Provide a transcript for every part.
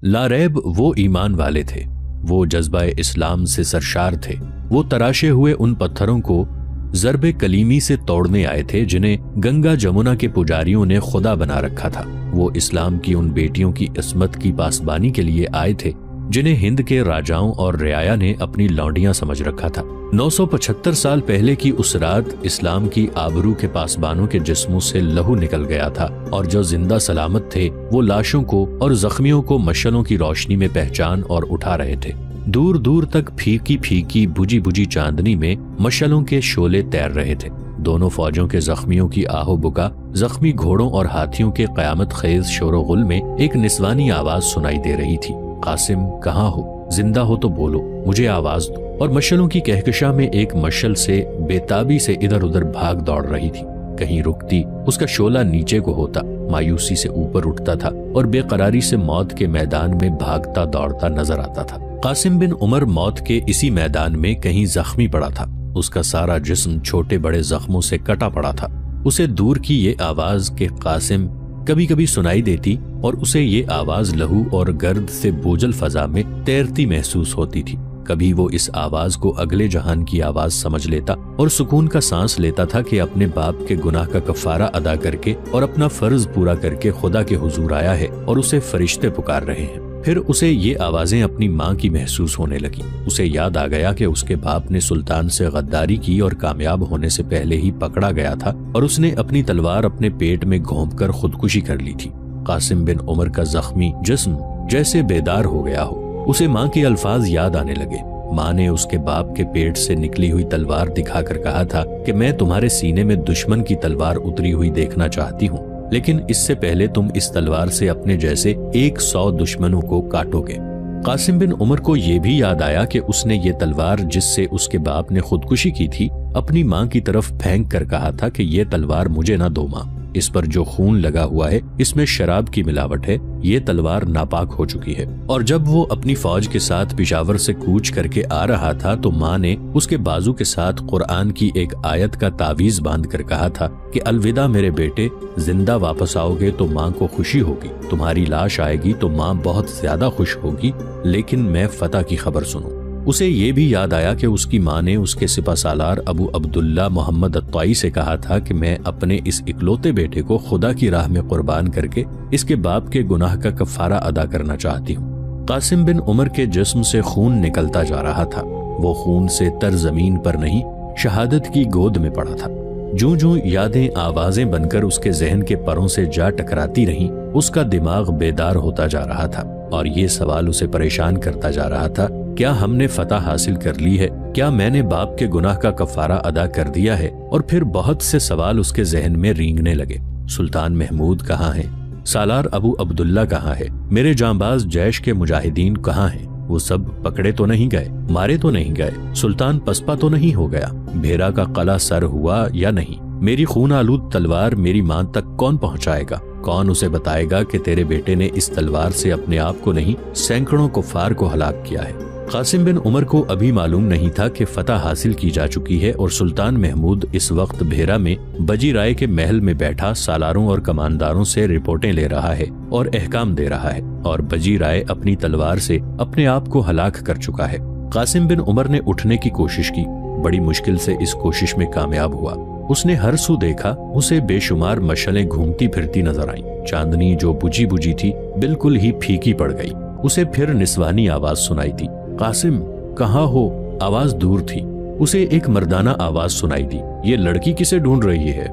لاریب وہ ایمان والے تھے، وہ جذبہ اسلام سے سرشار تھے، وہ تراشے ہوئے ان پتھروں کو ضرب کلیمی سے توڑنے آئے تھے جنہیں گنگا جمنا کے پجاریوں نے خدا بنا رکھا تھا۔ وہ اسلام کی ان بیٹیوں کی عصمت کی پاسبانی کے لیے آئے تھے جنہیں ہند کے راجاؤں اور رعایا نے اپنی لونڈیاں سمجھ رکھا تھا۔ 975 سال پہلے کی اس رات اسلام کی آبرو کے پاسبانوں کے جسموں سے لہو نکل گیا تھا، اور جو زندہ سلامت تھے وہ لاشوں کو اور زخمیوں کو مشعلوں کی روشنی میں پہچان اور اٹھا رہے تھے۔ دور دور تک پھیکی پھیکی بجھی بجھی چاندنی میں مشعلوں کے شعلے تیر رہے تھے۔ دونوں فوجوں کے زخمیوں کی آہو بکا، زخمی گھوڑوں اور ہاتھیوں کے قیامت خیز شور و غل میں ایک نسوانی آواز سنائی دے رہی تھی، قاسم کہاں ہو؟ زندہ ہو تو بولو، مجھے آواز دو۔ اور مشعلوں کی کہکشاں میں ایک مشعل سے بے تابی سے ادھر ادھر بھاگ دوڑ رہی تھی، کہیں رکتی اس کا شعلہ نیچے کو ہوتا، مایوسی سے اوپر اٹھتا تھا اور بے قراری سے موت کے میدان میں بھاگتا دوڑتا نظر آتا تھا۔ قاسم بن عمر موت کے اسی میدان میں کہیں زخمی پڑا تھا، اس کا سارا جسم چھوٹے بڑے زخموں سے کٹا پڑا تھا۔ اسے دور کی یہ آواز کہ قاسم کبھی کبھی سنائی دیتی، اور اسے یہ آواز لہو اور گرد سے بوجھل فضا میں تیرتی محسوس ہوتی تھی۔ کبھی وہ اس آواز کو اگلے جہان کی آواز سمجھ لیتا اور سکون کا سانس لیتا تھا کہ اپنے باپ کے گناہ کا کفارہ ادا کر کے اور اپنا فرض پورا کر کے خدا کے حضور آیا ہے اور اسے فرشتے پکار رہے ہیں۔ پھر اسے یہ آوازیں اپنی ماں کی محسوس ہونے لگی۔ اسے یاد آ گیا کہ اس کے باپ نے سلطان سے غداری کی اور کامیاب ہونے سے پہلے ہی پکڑا گیا تھا، اور اس نے اپنی تلوار اپنے پیٹ میں گھونپ کر خودکشی کر لی تھی۔ قاسم بن عمر کا زخمی جسم جیسے بیدار ہو گیا ہو، اسے ماں کے الفاظ یاد آنے لگے۔ ماں نے اس کے باپ کے پیٹ سے نکلی ہوئی تلوار دکھا کر کہا تھا کہ میں تمہارے سینے میں دشمن کی تلوار اتری ہوئی دیکھنا چاہتی ہوں، لیکن اس سے پہلے تم اس تلوار سے اپنے جیسے 100 دشمنوں کو کاٹو گے۔ قاسم بن عمر کو یہ بھی یاد آیا کہ اس نے یہ تلوار جس سے اس کے باپ نے خودکشی کی تھی اپنی ماں کی طرف پھینک کر کہا تھا کہ یہ تلوار مجھے نہ دو ماں، اس پر جو خون لگا ہوا ہے اس میں شراب کی ملاوٹ ہے، یہ تلوار ناپاک ہو چکی ہے۔ اور جب وہ اپنی فوج کے ساتھ پشاور سے کوچ کر کے آ رہا تھا تو ماں نے اس کے بازو کے ساتھ قرآن کی ایک آیت کا تعویذ باندھ کر کہا تھا کہ الوداع میرے بیٹے، زندہ واپس آؤ گے تو ماں کو خوشی ہوگی، تمہاری لاش آئے گی تو ماں بہت زیادہ خوش ہوگی، لیکن میں فتح کی خبر سنوں۔ اسے یہ بھی یاد آیا کہ اس کی ماں نے اس کے سپہ سالار ابو عبداللہ محمد الطائی سے کہا تھا کہ میں اپنے اس اکلوتے بیٹے کو خدا کی راہ میں قربان کر کے اس کے باپ کے گناہ کا کفارہ ادا کرنا چاہتی ہوں۔ قاسم بن عمر کے جسم سے خون نکلتا جا رہا تھا، وہ خون سے تر زمین پر نہیں شہادت کی گود میں پڑا تھا۔ جوں جوں یادیں آوازیں بن کر اس کے ذہن کے پروں سے جا ٹکراتی رہیں، اس کا دماغ بیدار ہوتا جا رہا تھا، اور یہ سوال اسے پریشان کرتا جا رہا تھا، کیا ہم نے فتح حاصل کر لی ہے؟ کیا میں نے باپ کے گناہ کا کفارہ ادا کر دیا ہے؟ اور پھر بہت سے سوال اس کے ذہن میں رینگنے لگے۔ سلطان محمود کہاں ہیں؟ سالار ابو عبداللہ کہاں ہے؟ میرے جانباز جیش کے مجاہدین کہاں ہیں؟ وہ سب پکڑے تو نہیں گئے، مارے تو نہیں گئے، سلطان پسپا تو نہیں ہو گیا، بھیرا کا قلعہ سر ہوا یا نہیں؟ میری خون آلود تلوار میری ماں تک کون پہنچائے گا؟ کون اسے بتائے گا کہ تیرے بیٹے نے اس تلوار سے اپنے آپ کو نہیں سینکڑوں کفار کو ہلاک کیا ہے؟ قاسم بن عمر کو ابھی معلوم نہیں تھا کہ فتح حاصل کی جا چکی ہے، اور سلطان محمود اس وقت بھیرا میں بجی رائے کے محل میں بیٹھا سالاروں اور کمانداروں سے رپورٹیں لے رہا ہے اور احکام دے رہا ہے، اور بجی رائے اپنی تلوار سے اپنے آپ کو ہلاک کر چکا ہے۔ قاسم بن عمر نے اٹھنے کی کوشش کی، بڑی مشکل سے اس کوشش میں کامیاب ہوا۔ اس نے ہر سو دیکھا، اسے بے شمار مشعلیں گھومتی پھرتی نظر آئیں، چاندنی جو بجھی بجھی تھی بالکل ہی پھیکی پڑ گئی۔ اسے پھر نسوانی آواز سنائی دی، قاسم کہاں ہو؟ آواز دور تھی۔ اسے ایک مردانہ آواز سنائی دی، یہ لڑکی کسے ڈھونڈ رہی ہے؟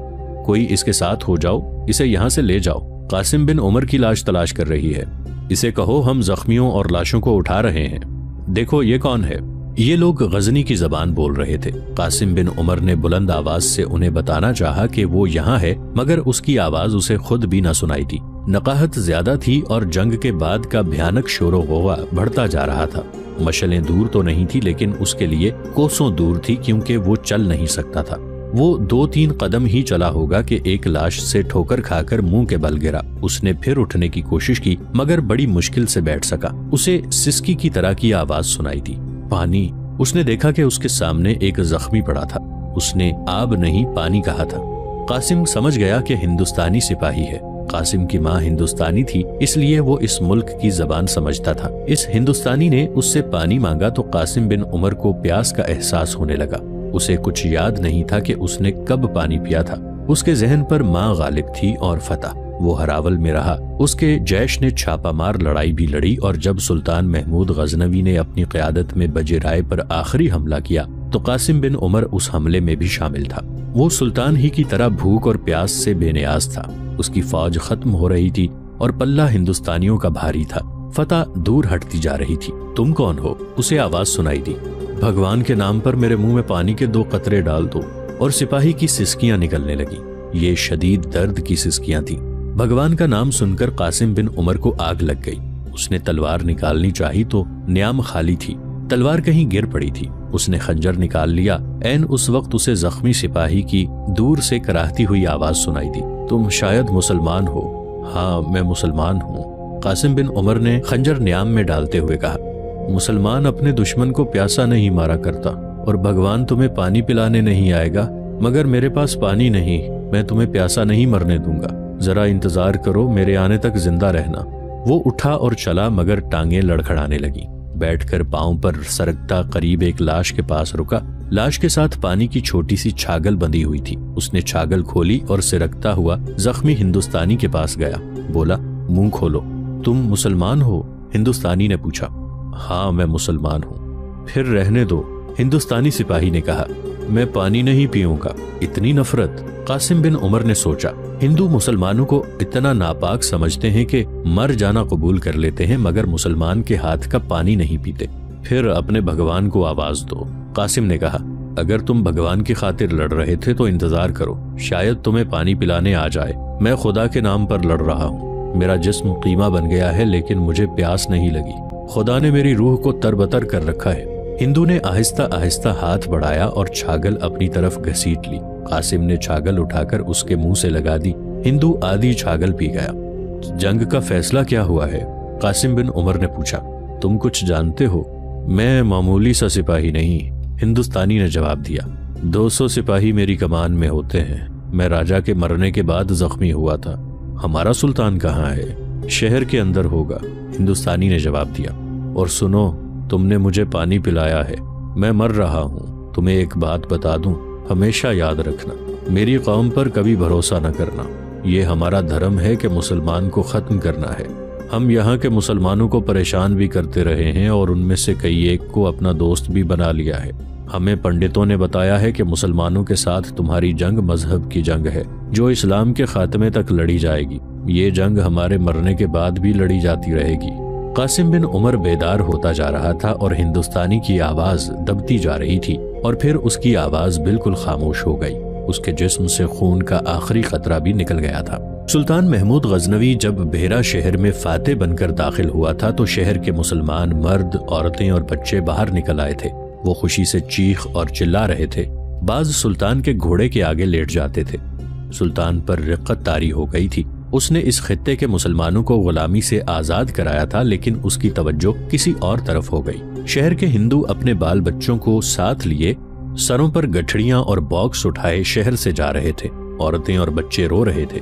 کوئی اس کے ساتھ ہو جاؤ، اسے یہاں سے لے جاؤ، قاسم بن عمر کی لاش تلاش کر رہی ہے، اسے کہو ہم زخمیوں اور لاشوں کو اٹھا رہے ہیں۔ دیکھو یہ کون ہے؟ یہ لوگ غزنی کی زبان بول رہے تھے۔ قاسم بن عمر نے بلند آواز سے انہیں بتانا چاہا کہ وہ یہاں ہے، مگر اس کی آواز اسے خود بھی نہ سنائی تھی۔ نقاہت زیادہ تھی اور جنگ کے بعد کا بھیانک شور و غوغا بڑھتا جا رہا تھا۔ مشعلیں دور تو نہیں تھی، لیکن اس کے لیے کوسوں دور تھی، کیونکہ وہ چل نہیں سکتا تھا۔ وہ 2-3 قدم ہی چلا ہوگا کہ ایک لاش سے ٹھوکر کھا کر منہ کے بل گرا۔ اس نے پھر اٹھنے کی کوشش کی، مگر بڑی مشکل سے بیٹھ سکا۔ اسے سسکی کی طرح کی آواز سنائی دی، پانی۔ اس نے دیکھا کہ اس کے سامنے ایک زخمی پڑا تھا۔ اس نے آب نہیں پانی کہا تھا۔ قاسم سمجھ گیا کہ ہندوستانی سپاہی ہے۔ قاسم کی ماں ہندوستانی تھی، اس لیے وہ اس ملک کی زبان سمجھتا تھا۔ اس ہندوستانی نے اس سے پانی مانگا تو قاسم بن عمر کو پیاس کا احساس ہونے لگا۔ اسے کچھ یاد نہیں تھا کہ اس نے کب پانی پیا تھا۔ اس کے ذہن پر ماں غالب تھی اور فتح۔ وہ ہراول میں رہا۔ اس کے جیش نے چھاپا مار لڑائی بھی لڑی، اور جب سلطان محمود غزنوی نے اپنی قیادت میں بجے رائے پر آخری حملہ کیا تو قاسم بن عمر اس حملے میں بھی شامل تھا۔ وہ سلطان ہی کی طرح بھوک اور پیاس سے بے نیاز تھا۔ اس کی فوج ختم ہو رہی تھی اور پلہ ہندوستانیوں کا بھاری تھا۔ فتح دور ہٹتی جا رہی تھی۔ تم کون ہو؟ اسے آواز سنائی دی۔ بھگوان کے نام پر میرے منہ میں پانی کے 2 قطرے ڈال دو۔ اور سپاہی کی سسکیاں نکلنے لگی۔ یہ شدید درد کی سسکیاں تھیں۔ بھگوان کا نام سن کر قاسم بن عمر کو آگ لگ گئی۔ اس نے تلوار نکالنی چاہی تو نیام خالی تھی، تلوار کہیں گر پڑی تھی۔ اس نے خنجر نکال لیا۔ عین اس وقت اسے زخمی سپاہی کی دور سے کراہتی ہوئی آواز سنائی دی، تم شاید مسلمان ہو؟ ہاں میں مسلمان ہوں، قاسم بن عمر نے خنجر نیام میں ڈالتے ہوئے کہا۔ مسلمان اپنے دشمن کو پیاسا نہیں مارا کرتا، اور بھگوان تمہیں پانی پلانے نہیں آئے گا، مگر میرے پاس پانی نہیں، میں تمہیں پیاسا نہیں مرنے دوں گا، ذرا انتظار کرو، میرے آنے تک زندہ رہنا۔ وہ اٹھا اور چلا، مگر ٹانگیں لڑکھڑانے لگی۔ بیٹھ کر پاؤں پر سرکتا قریب ایک لاش کے پاس رکا۔ لاش کے ساتھ پانی کی چھوٹی سی چھاگل بندھی ہوئی تھی۔ اس نے چھاگل کھولی اور سرکتا ہوا زخمی ہندوستانی کے پاس گیا۔ بولا، منہ کھولو، تم مسلمان ہو؟ ہندوستانی نے پوچھا۔ ہاں میں مسلمان ہوں۔ پھر رہنے دو، ہندوستانی سپاہی نے کہا۔ میں پانی نہیں پیوں گا۔ اتنی نفرت؟ قاسم بن عمر نے سوچا، ہندو مسلمانوں کو اتنا ناپاک سمجھتے ہیں کہ مر جانا قبول کر لیتے ہیں، مگر مسلمان کے ہاتھ کا پانی نہیں پیتے۔ پھر اپنے بھگوان کو آواز دو۔ قاسم نے کہا، اگر تم بھگوان کی خاطر لڑ رہے تھے تو انتظار کرو، شاید تمہیں پانی پلانے آ جائے۔ میں خدا کے نام پر لڑ رہا ہوں۔ میرا جسم قیمہ بن گیا ہے، لیکن مجھے پیاس نہیں لگی۔ خدا نے میری روح کو تربتر کر رکھا ہے۔ ہندو نے آہستہ آہستہ ہاتھ بڑھایا اور چھاگل اپنی طرف گھسیٹ لی۔ قاسم نے چھاگل اٹھا کر اس کے منہ سے لگا دی۔ ہندو آدھی چھاگل پی گیا۔ جنگ کا فیصلہ کیا ہوا ہے؟ قاسم بن عمر نے پوچھا۔ تم کچھ جانتے ہو؟ میں معمولی سا سپاہی نہیں، ہندوستانی نے جواب دیا۔ 200 سپاہی میری کمان میں ہوتے ہیں۔ میں راجا کے مرنے کے بعد زخمی ہوا تھا۔ ہمارا سلطان کہاں ہے؟ شہر کے اندر ہوگا، ہندوستانی نے جواب دیا۔ اور سنو، تم نے مجھے پانی پلایا ہے، میں مر رہا ہوں۔ تمہیں ایک بات بتا دوں، ہمیشہ یاد رکھنا، میری قوم پر کبھی بھروسہ نہ کرنا۔ یہ ہمارا دھرم ہے کہ مسلمان کو ختم کرنا ہے۔ ہم یہاں کے مسلمانوں کو پریشان بھی کرتے رہے ہیں، اور ان میں سے کئی ایک کو اپنا دوست بھی بنا لیا ہے۔ ہمیں پنڈتوں نے بتایا ہے کہ مسلمانوں کے ساتھ تمہاری جنگ مذہب کی جنگ ہے، جو اسلام کے خاتمے تک لڑی جائے گی۔ یہ جنگ ہمارے مرنے کے بعد بھی لڑی جاتی رہے گی۔ قاسم بن عمر بیدار ہوتا جا رہا تھا، اور ہندوستانی کی آواز دبتی جا رہی تھی، اور پھر اس کی آواز بالکل خاموش ہو گئی۔ اس کے جسم سے خون کا آخری قطرہ بھی نکل گیا تھا۔ سلطان محمود غزنوی جب بحیرہ شہر میں فاتح بن کر داخل ہوا تھا تو شہر کے مسلمان مرد، عورتیں اور بچے باہر نکل آئے تھے۔ وہ خوشی سے چیخ اور چلا رہے تھے۔ بعض سلطان کے گھوڑے کے آگے لیٹ جاتے تھے۔ سلطان پر رقت طاری ہو گئی تھی۔ اس نے اس خطے کے مسلمانوں کو غلامی سے آزاد کرایا تھا، لیکن اس کی توجہ کسی اور طرف ہو گئی۔ شہر کے ہندو اپنے بال بچوں کو ساتھ لیے سروں پر گٹھڑیاں اور باکس اٹھائے شہر سے جا رہے تھے۔ عورتیں اور بچے رو رہے تھے۔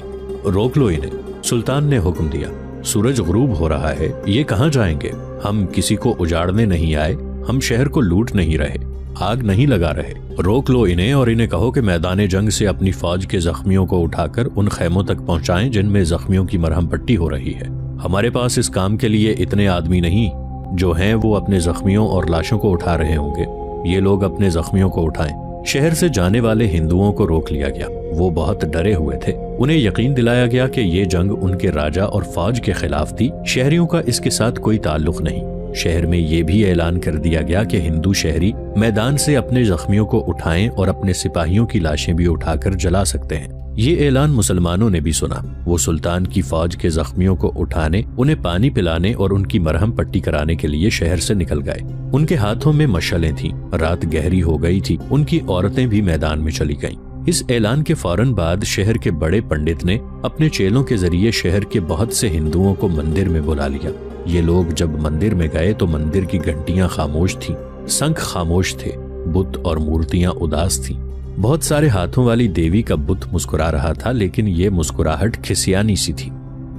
روک لو انہیں، سلطان نے حکم دیا۔ سورج غروب ہو رہا ہے، یہ کہاں جائیں گے؟ ہم کسی کو اجاڑنے نہیں آئے، ہم شہر کو لوٹ نہیں رہے، آگ نہیں لگا رہے۔ روک لو انہیں اور انہیں کہو کہ میدان جنگ سے اپنی فوج کے زخمیوں کو اٹھا کر ان خیموں تک پہنچائیں جن میں زخمیوں کی مرہم پٹی ہو رہی ہے۔ ہمارے پاس اس کام کے لیے اتنے آدمی نہیں، جو ہیں وہ اپنے زخمیوں اور لاشوں کو اٹھا رہے ہوں گے۔ یہ لوگ اپنے زخمیوں کو اٹھائیں۔ شہر سے جانے والے ہندوؤں کو روک لیا گیا۔ وہ بہت ڈرے ہوئے تھے۔ انہیں یقین دلایا گیا کہ یہ جنگ ان کے راجا اور فوج کے خلاف تھی، شہریوں کا اس کے ساتھ کوئی تعلق نہیں۔ شہر میں یہ بھی اعلان کر دیا گیا کہ ہندو شہری میدان سے اپنے زخمیوں کو اٹھائیں اور اپنے سپاہیوں کی لاشیں بھی اٹھا کر جلا سکتے ہیں۔ یہ اعلان مسلمانوں نے بھی سنا۔ وہ سلطان کی فوج کے زخمیوں کو اٹھانے، انہیں پانی پلانے اور ان کی مرہم پٹی کرانے کے لیے شہر سے نکل گئے۔ ان کے ہاتھوں میں مشعلیں تھیں۔ رات گہری ہو گئی تھی۔ ان کی عورتیں بھی میدان میں چلی گئیں۔ اس اعلان کے فوراً بعد شہر کے بڑے پنڈت نے اپنے چیلوں کے ذریعے شہر کے بہت سے ہندوؤں کو مندر میں بلا لیا۔ یہ لوگ جب مندر میں گئے تو مندر کی گھنٹیاں خاموش تھیں، شنکھ خاموش تھے، بت اور مورتیاں اداس تھیں۔ بہت سارے ہاتھوں والی دیوی کا بت مسکرا رہا تھا، لیکن یہ مسکراہٹ کھسیانی سی تھی۔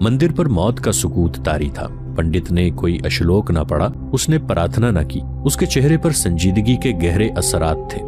مندر پر موت کا سکوت طاری تھا۔ پنڈت نے کوئی اشلوک نہ پڑھا، اس نے پرارتھنا نہ کی۔ اس کے چہرے پر سنجیدگی کے گہرے اثرات تھے۔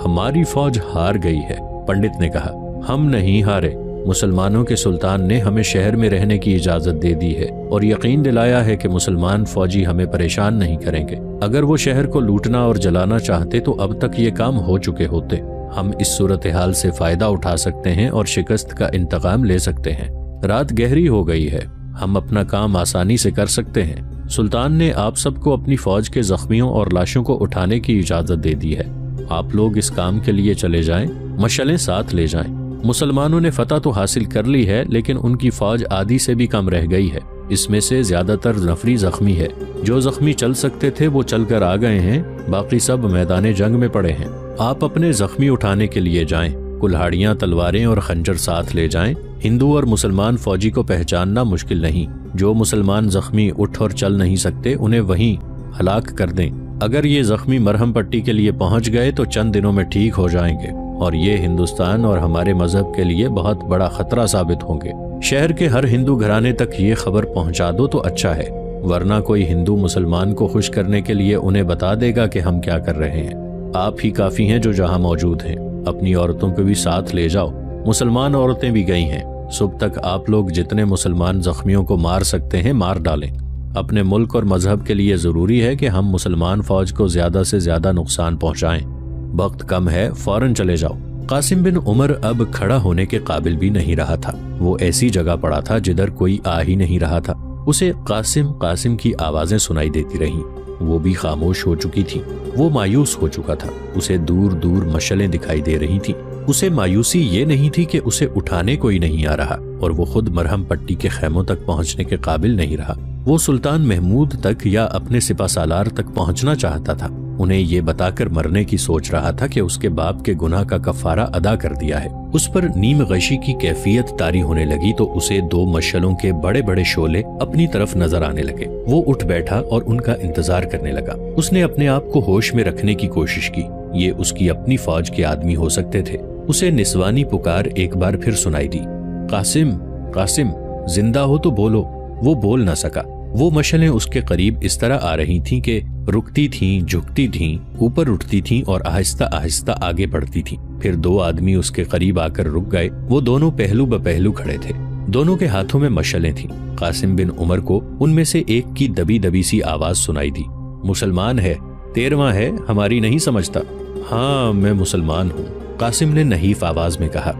ہماری فوج ہار گئی ہے، پنڈت نے کہا۔ ہم نہیں ہارے، مسلمانوں کے سلطان نے ہمیں شہر میں رہنے کی اجازت دے دی ہے اور یقین دلایا ہے کہ مسلمان فوجی ہمیں پریشان نہیں کریں گے۔ اگر وہ شہر کو لوٹنا اور جلانا چاہتے تو اب تک یہ کام ہو چکے ہوتے۔ ہم اس صورتحال سے فائدہ اٹھا سکتے ہیں اور شکست کا انتقام لے سکتے ہیں۔ رات گہری ہو گئی ہے، ہم اپنا کام آسانی سے کر سکتے ہیں۔ سلطان نے آپ سب کو اپنی فوج کے زخمیوں اور لاشوں کو اٹھانے کی اجازت دے دی ہے۔ آپ لوگ اس کام کے لیے چلے جائیں، مشعلیں ساتھ لے جائیں۔ مسلمانوں نے فتح تو حاصل کر لی ہے، لیکن ان کی فوج آدھی سے بھی کم رہ گئی ہے۔ اس میں سے زیادہ تر نفری زخمی ہے۔ جو زخمی چل سکتے تھے وہ چل کر آ گئے ہیں، باقی سب میدان جنگ میں پڑے ہیں۔ آپ اپنے زخمی اٹھانے کے لیے جائیں، کلہاڑیاں، تلواریں اور خنجر ساتھ لے جائیں۔ ہندو اور مسلمان فوجی کو پہچاننا مشکل نہیں۔ جو مسلمان زخمی اٹھ اور چل نہیں سکتے انہیں وہیں ہلاک کر دیں۔ اگر یہ زخمی مرہم پٹی کے لیے پہنچ گئے تو چند دنوں میں ٹھیک ہو جائیں گے، اور یہ ہندوستان اور ہمارے مذہب کے لیے بہت بڑا خطرہ ثابت ہوں گے۔ شہر کے ہر ہندو گھرانے تک یہ خبر پہنچا دو تو اچھا ہے، ورنہ کوئی ہندو مسلمان کو خوش کرنے کے لیے انہیں بتا دے گا کہ ہم کیا کر رہے ہیں۔ آپ ہی کافی ہیں جو جہاں موجود ہیں، اپنی عورتوں کو بھی ساتھ لے جاؤ۔ مسلمان عورتیں بھی گئی ہیں۔ صبح تک آپ لوگ جتنے مسلمان زخمیوں کو مار سکتے ہیں مار ڈالیں۔ اپنے ملک اور مذہب کے لیے ضروری ہے کہ ہم مسلمان فوج کو زیادہ سے زیادہ نقصان پہنچائیں۔ وقت کم ہے، فوراً چلے جاؤ۔ قاسم بن عمر اب کھڑا ہونے کے قابل بھی نہیں رہا تھا۔ وہ ایسی جگہ پڑا تھا جدھر کوئی آ ہی نہیں رہا تھا۔ اسے قاسم قاسم کی آوازیں سنائی دیتی رہیں، وہ بھی خاموش ہو چکی تھی۔ وہ مایوس ہو چکا تھا۔ اسے دور دور مشعلیں دکھائی دے رہی تھیں۔ اسے مایوسی یہ نہیں تھی کہ اسے اٹھانے کوئی نہیں آ رہا، اور وہ خود مرہم پٹی کے خیموں تک پہنچنے کے قابل نہیں رہا۔ وہ سلطان محمود تک یا اپنے سپہ سالار تک پہنچنا چاہتا تھا۔ انہیں یہ بتا کر مرنے کی سوچ رہا تھا کہ اس کے باپ کے گناہ کا کفارہ ادا کر دیا ہے۔ اس پر نیم غشی کی کیفیت طاری ہونے لگی تو اسے دو مشعلوں کے بڑے بڑے شعلے اپنی طرف نظر آنے لگے۔ وہ اٹھ بیٹھا اور ان کا انتظار کرنے لگا۔ اس نے اپنے آپ کو ہوش میں رکھنے کی کوشش کی۔ یہ اس کی اپنی فوج کے آدمی ہو سکتے تھے۔ اسے نسوانی پکار ایک بار پھر سنائی دی، قاسم، قاسم، زندہ ہو تو بولو۔ وہ بول نہ سکا۔ وہ مشعلیں اس کے قریب اس طرح آ رہی تھیں کہ رکتی تھیں، جھکتی تھیں، اوپر اٹھتی تھیں اور آہستہ آہستہ آگے بڑھتی تھیں۔ پھر دو آدمی اس کے قریب آ کر رک گئے۔ وہ دونوں پہلو بپہلو کھڑے تھے۔ دونوں کے ہاتھوں میں مشعلیں تھیں۔ قاسم بن عمر کو ان میں سے ایک کی دبی دبی سی آواز سنائی دی، مسلمان ہے، 13واں ہے، ہماری نہیں سمجھتا؟ ہاں میں مسلمان ہوں، قاسم نے نحیف آواز میں کہا۔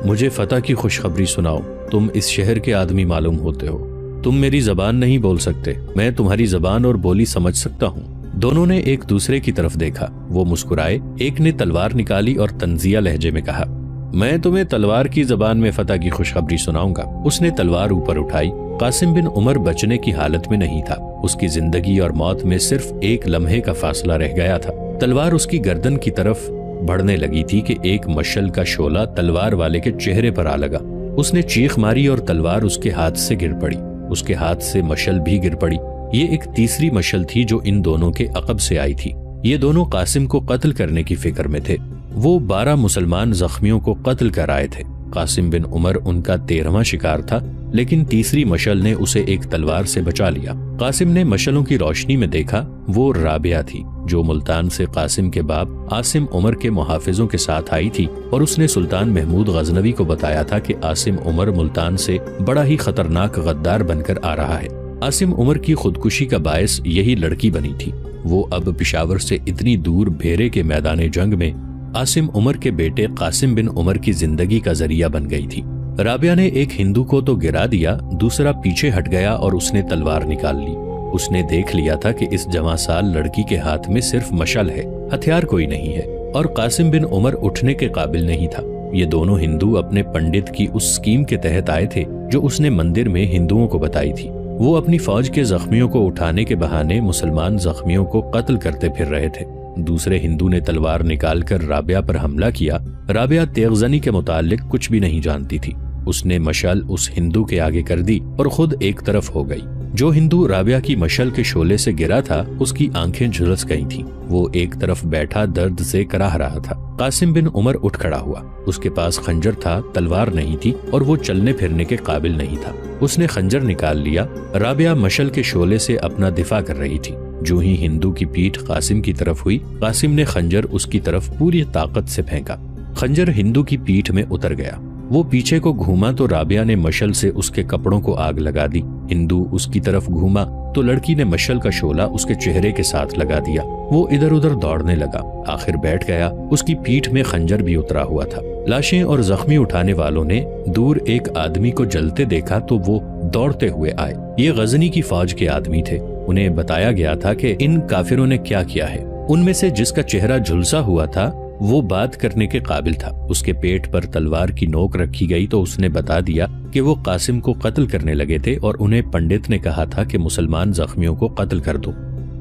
مجھے فتح کی خوشخبری سناؤ۔ تم اس شہر کے آدمی معلوم ہوتے ہو، تم میری زبان نہیں بول سکتے، میں تمہاری زبان اور بولی سمجھ سکتا ہوں۔ دونوں نے ایک دوسرے کی طرف دیکھا۔ وہ مسکرائے۔ ایک نے تلوار نکالی اور تنزیہ لہجے میں کہا، میں تمہیں تلوار کی زبان میں فتح کی خوشخبری سناؤں گا۔ اس نے تلوار اوپر اٹھائی۔ قاسم بن عمر بچنے کی حالت میں نہیں تھا۔ اس کی زندگی اور موت میں صرف ایک لمحے کا فاصلہ رہ گیا تھا۔ تلوار اس کی گردن کی طرف بڑھنے لگی تھی کہ ایک مشعل کا شعلہ تلوار والے کے چہرے پر آ لگا۔ اس نے چیخ ماری اور تلوار اس کے ہاتھ سے گر پڑی۔ اس کے ہاتھ سے مشعل بھی گر پڑی۔ یہ ایک تیسری مشعل تھی جو ان دونوں کے عقب سے آئی تھی۔ یہ دونوں قاسم کو قتل کرنے کی فکر میں تھے۔ وہ 12 مسلمان زخمیوں کو قتل کر آئے تھے۔ قاسم بن عمر ان کا 13واں شکار تھا، لیکن تیسری مشعل نے اسے ایک تلوار سے بچا لیا۔ قاسم نے مشعلوں کی روشنی میں دیکھا، وہ رابعہ تھی جو ملتان سے قاسم کے باپ عاصم عمر کے محافظوں کے ساتھ آئی تھی، اور اس نے سلطان محمود غزنوی کو بتایا تھا کہ عاصم عمر ملتان سے بڑا ہی خطرناک غدار بن کر آ رہا ہے۔ عاصم عمر کی خودکشی کا باعث یہی لڑکی بنی تھی۔ وہ اب پشاور سے اتنی دور بھیرے کے میدان جنگ میں عاصم عمر کے بیٹے قاسم بن عمر کی زندگی کا ذریعہ بن گئی تھی۔ رابعہ نے ایک ہندو کو تو گرا دیا، دوسرا پیچھے ہٹ گیا اور اس نے تلوار نکال لی۔ اس نے دیکھ لیا تھا کہ اس جوان سال لڑکی کے ہاتھ میں صرف مشعل ہے، ہتھیار کوئی نہیں ہے، اور قاسم بن عمر اٹھنے کے قابل نہیں تھا۔ یہ دونوں ہندو اپنے پنڈت کی اس اسکیم کے تحت آئے تھے جو اس نے مندر میں ہندوؤں کو بتائی تھی۔ وہ اپنی فوج کے زخمیوں کو اٹھانے کے بہانے مسلمان زخمیوں کو قتل کرتے پھر رہے تھے۔ دوسرے ہندو نے تلوار نکال کر رابعہ پر حملہ کیا۔ رابعہ تیغزنی کے متعلق کچھ بھی نہیں جانتی تھی۔ اس نے مشعل اس ہندو کے آگے کر دی اور خود ایک طرف ہو گئی۔ جو ہندو رابعہ کی مشعل کے شعلے سے گرا تھا اس کی آنکھیں جھلس گئی تھیں۔ وہ ایک طرف بیٹھا درد سے کراہ رہا تھا۔ قاسم بن عمر اٹھ کھڑا ہوا۔ اس کے پاس خنجر تھا، تلوار نہیں تھی اور وہ چلنے پھرنے کے قابل نہیں تھا۔ اس نے خنجر نکال لیا۔ رابعہ مشل کے شعلے سے اپنا دفاع کر رہی تھی۔ جو ہی ہندو کی پیٹھ قاسم کی طرف ہوئی، قاسم نے خنجر اس کی طرف پوری طاقت سے پھینکا۔ خنجر ہندو کی پیٹھ میں اتر گیا۔ وہ پیچھے کو گھوما تو رابعہ نے مشل سے اس کے کپڑوں کو آگ لگا دی۔ ہندو اس کی طرف گھوما تو لڑکی نے مشل کا شعلہ اس کے چہرے کے ساتھ لگا دیا۔ وہ ادھر ادھر دوڑنے لگا، آخر بیٹھ گیا۔ اس کی پیٹھ میں خنجر بھی اترا ہوا تھا۔ لاشیں اور زخمی اٹھانے والوں نے دور ایک آدمی کو جلتے دیکھا تو وہ دوڑتے ہوئے آئے۔ یہ غزنی کی فوج کے آدمی تھے۔ انہیں بتایا گیا تھا کہ ان کافروں نے کیا کیا ہے۔ ان میں سے جس کا چہرہ جھلسا ہوا تھا وہ بات کرنے کے قابل تھا۔ اس کے پیٹ پر تلوار کی نوک رکھی گئی تو اس نے بتا دیا کہ وہ قاسم کو قتل کرنے لگے تھے اور انہیں پنڈت نے کہا تھا کہ مسلمان زخمیوں کو قتل کر دو۔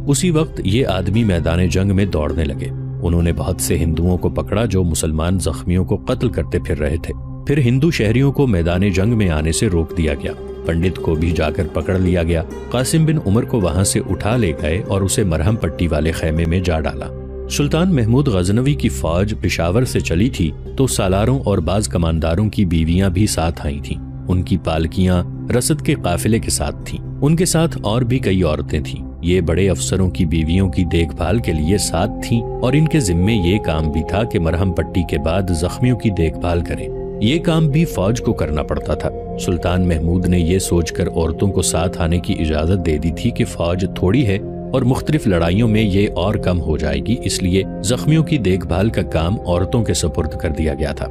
اسی وقت یہ آدمی میدان جنگ میں دوڑنے لگے۔ انہوں نے بہت سے ہندوؤں کو پکڑا جو مسلمان زخمیوں کو قتل کرتے پھر رہے تھے۔ پھر ہندو شہریوں کو میدان جنگ میں آنے سے روک دیا گیا۔ پنڈت کو بھی جا کر پکڑ لیا گیا۔ قاسم بن عمر کو وہاں سے اٹھا لے گئے اور اسے مرہم پٹی والے خیمے میں جا ڈالا۔ سلطان محمود غزنوی کی فوج پشاور سے چلی تھی تو سالاروں اور بعض کمانداروں کی بیویاں بھی ساتھ آئی تھیں۔ ان کی پالکیاں رسد کے قافلے کے ساتھ تھیں۔ ان کے ساتھ اور بھی کئی عورتیں تھیں۔ یہ بڑے افسروں کی بیویوں کی دیکھ بھال کے لیے ساتھ تھیں اور ان کے ذمے یہ کام بھی تھا کہ مرہم پٹی کے بعد زخمیوں کی دیکھ بھال کریں۔ یہ کام بھی فوج کو کرنا پڑتا تھا۔ سلطان محمود نے یہ سوچ کر عورتوں کو ساتھ آنے کی اجازت دے دی تھی کہ فوج تھوڑی ہے اور مختلف لڑائیوں میں یہ اور کم ہو جائے گی، اس لیے زخمیوں کی دیکھ بھال کا کام عورتوں کے سپرد کر دیا گیا تھا۔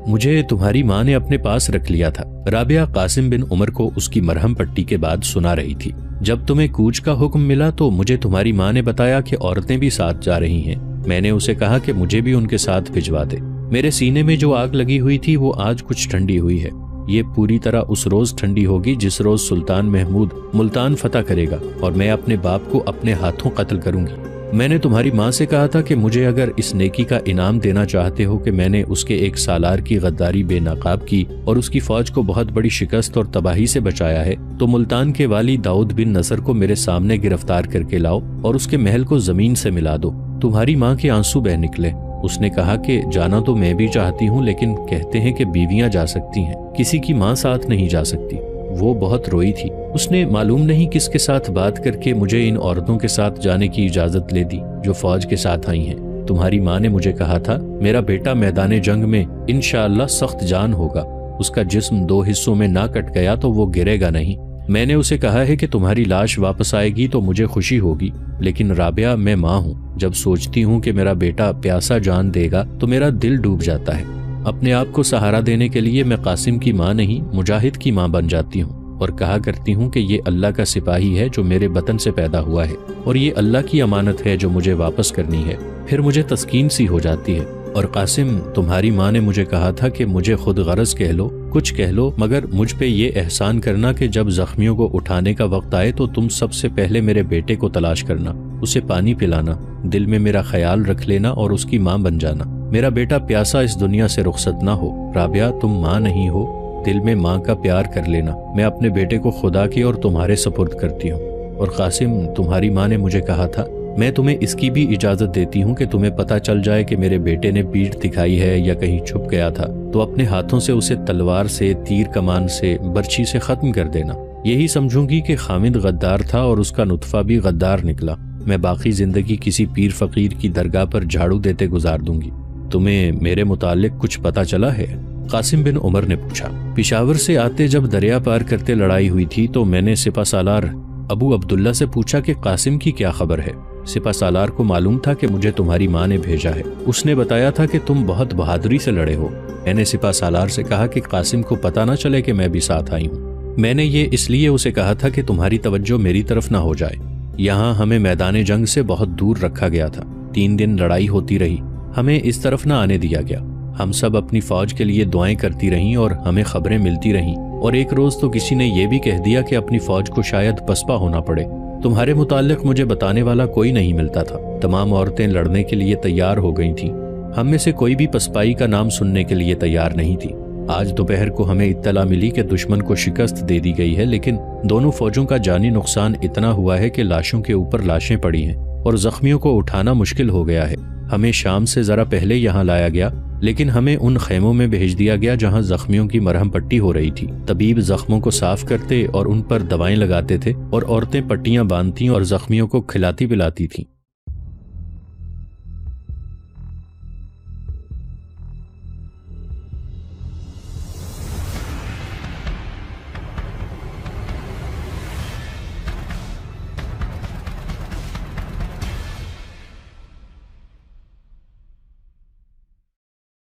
مجھے تمہاری ماں نے اپنے پاس رکھ لیا تھا، رابعہ قاسم بن عمر کو اس کی مرہم پٹی کے بعد سنا رہی تھی۔ جب تمہیں کوچ کا حکم ملا تو مجھے تمہاری ماں نے بتایا کہ عورتیں بھی ساتھ جا رہی ہیں۔ میں نے اسے کہا کہ مجھے بھی ان کے ساتھ بھجوا دے۔ میرے سینے میں جو آگ لگی ہوئی تھی وہ آج کچھ ٹھنڈی ہوئی ہے۔ یہ پوری طرح اس روز ٹھنڈی ہوگی جس روز سلطان محمود ملتان فتح کرے گا اور میں اپنے باپ کو اپنے ہاتھوں قتل کروں گی۔ میں نے تمہاری ماں سے کہا تھا کہ مجھے اگر اس نیکی کا انعام دینا چاہتے ہو کہ میں نے اس کے ایک سالار کی غداری بے نقاب کی اور اس کی فوج کو بہت بڑی شکست اور تباہی سے بچایا ہے، تو ملتان کے والی داؤد بن نصر کو میرے سامنے گرفتار کر کے لاؤ اور اس کے محل کو زمین سے ملا دو۔ تمہاری ماں کے آنسو بہہ نکلے۔ اس نے کہا کہ جانا تو میں بھی چاہتی ہوں، لیکن کہتے ہیں کہ بیویاں جا سکتی ہیں، کسی کی ماں ساتھ نہیں جا سکتی۔ وہ بہت روئی تھی۔ اس نے معلوم نہیں کس کے ساتھ بات کر کے مجھے ان عورتوں کے ساتھ جانے کی اجازت لے دی جو فوج کے ساتھ آئی ہیں۔ تمہاری ماں نے مجھے کہا تھا میرا بیٹا میدان جنگ میں انشاءاللہ سخت جان ہوگا، اس کا جسم 2 حصوں میں نہ کٹ گیا تو وہ گرے گا نہیں۔ میں نے اسے کہا ہے کہ تمہاری لاش واپس آئے گی تو مجھے خوشی ہوگی، لیکن رابعہ میں ماں ہوں، جب سوچتی ہوں کہ میرا بیٹا پیاسا جان دے گا تو میرا دل ڈوب جاتا ہے۔ اپنے آپ کو سہارا دینے کے لیے میں قاسم کی ماں نہیں مجاہد کی ماں بن جاتی ہوں اور کہا کرتی ہوں کہ یہ اللہ کا سپاہی ہے جو میرے بطن سے پیدا ہوا ہے اور یہ اللہ کی امانت ہے جو مجھے واپس کرنی ہے۔ پھر مجھے تسکین سی ہو جاتی ہے۔ اور قاسم، تمہاری ماں نے مجھے کہا تھا کہ مجھے خود غرض کہہ لو، کچھ کہہ لو، مگر مجھ پہ یہ احسان کرنا کہ جب زخمیوں کو اٹھانے کا وقت آئے تو تم سب سے پہلے میرے بیٹے کو تلاش کرنا، اسے پانی پلانا، دل میں میرا خیال رکھ لینا اور اس کی ماں بن جانا۔ میرا بیٹا پیاسا اس دنیا سے رخصت نہ ہو۔ رابعہ، تم ماں نہیں ہو، دل میں ماں کا پیار کر لینا۔ میں اپنے بیٹے کو خدا کی اور تمہارے سپرد کرتی ہوں۔ اور قاسم، تمہاری ماں نے مجھے کہا تھا میں تمہیں اس کی بھی اجازت دیتی ہوں کہ تمہیں پتہ چل جائے کہ میرے بیٹے نے پیٹھ دکھائی ہے یا کہیں چھپ گیا تھا تو اپنے ہاتھوں سے اسے تلوار سے، تیر کمان سے، برچھی سے ختم کر دینا۔ یہی سمجھوں گی کہ خامد غدار تھا اور اس کا نطفہ بھی غدار نکلا۔ میں باقی زندگی کسی پیر فقیر کی درگاہ پر جھاڑو دیتے گزار دوں گی۔ تمہیں میرے متعلق کچھ پتہ چلا ہے؟ قاسم بن عمر نے پوچھا۔ پشاور سے آتے جب دریا پار کرتے لڑائی ہوئی تھی تو میں نے سپہ سالار ابو عبداللہ سے پوچھا کہ قاسم کی کیا خبر ہے۔ سپہ سالار کو معلوم تھا کہ مجھے تمہاری ماں نے بھیجا ہے۔ اس نے بتایا تھا کہ تم بہت بہادری سے لڑے ہو۔ میں نے سپہ سالار سے کہا کہ قاسم کو پتہ نہ چلے کہ میں بھی ساتھ آئی ہوں۔ میں نے یہ اس لیے اسے کہا تھا کہ تمہاری توجہ میری طرف نہ ہو جائے۔ یہاں ہمیں میدان جنگ سے بہت دور رکھا گیا تھا۔ 3 دن لڑائی ہوتی رہی، ہمیں اس طرف نہ آنے دیا گیا۔ ہم سب اپنی فوج کے لیے دعائیں کرتی رہیں اور ہمیں خبریں ملتی رہیں، اور ایک روز تو کسی نے یہ بھی کہہ دیا کہ اپنی فوج کو شاید پسپا ہونا پڑے۔ تمہارے متعلق مجھے بتانے والا کوئی نہیں ملتا تھا۔ تمام عورتیں لڑنے کے لیے تیار ہو گئی تھیں۔ ہم میں سے کوئی بھی پسپائی کا نام سننے کے لیے تیار نہیں تھی۔ آج دوپہر کو ہمیں اطلاع ملی کہ دشمن کو شکست دے دی گئی ہے، لیکن دونوں فوجوں کا جانی نقصان اتنا ہوا ہے کہ لاشوں کے اوپر لاشیں پڑی ہیں اور زخمیوں کو اٹھانا مشکل ہو گیا ہے۔ ہمیں شام سے ذرا پہلے یہاں لایا گیا، لیکن ہمیں ان خیموں میں بھیج دیا گیا جہاں زخمیوں کی مرہم پٹی ہو رہی تھی۔ طبیب زخموں کو صاف کرتے اور ان پر دوائیں لگاتے تھے، اور عورتیں پٹیاں باندھتی اور زخمیوں کو کھلاتی پلاتی تھیں۔